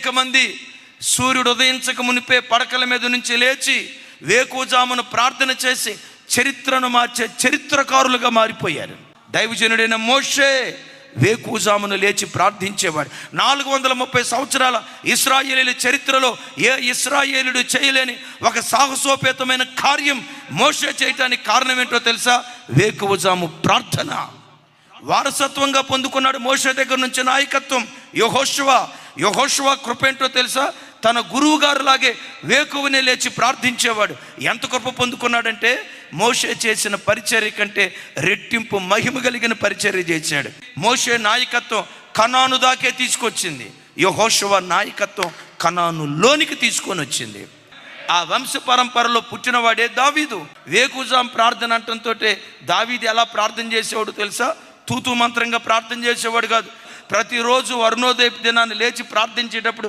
అనేక మంది సూర్యుడు ఉదయించక మునిపే పడకల మీద నుంచి లేచి వేకువజామున ప్రార్థన చేసి చరిత్రను మార్చే చరిత్రకారులుగా మారిపోయారు. దైవజనుడైన మోషే వేకువజామున లేచి ప్రార్థించేవాడు. 430 సంవత్సరాల ఇశ్రాయేలీయుల చరిత్రలో ఏ ఇశ్రాయేలుడు చేయలేని ఒక సాహసోపేతమైన కార్యం మోషే చేయటానికి కారణం ఏంటో తెలుసా? వేకువజాము ప్రార్థన. వారసత్వంగా పొందుకున్నాడు మోషే దగ్గర నుంచి నాయకత్వం. యెహోషువ కృప ఏంటో తెలుసా? తన గురువు గారు లాగే వేకువనే లేచి ప్రార్థించేవాడు. ఎంత కృప పొందుకున్నాడంటే మోషే చేసిన పరిచర్య కంటే రెట్టింపు మహిమ కలిగిన పరిచర్య చేశాడు. మోషే నాయకత్వం కనాను దాకే తీసుకొచ్చింది. యెహోషువ నాయకత్వం కనానులోనికి తీసుకొని వచ్చింది. ఆ వంశ పరంపరలో పుట్టినవాడే దావీదు. వేకువజాం ప్రార్థన అంటంతో దావీదు ఎలా ప్రార్థన చేసేవాడు తెలుసా? తూతూ మంత్రంగా ప్రార్థన చేసేవాడు కాదు. ప్రతిరోజు అరుణోదయ దినాన్ని లేచి ప్రార్థించేటప్పుడు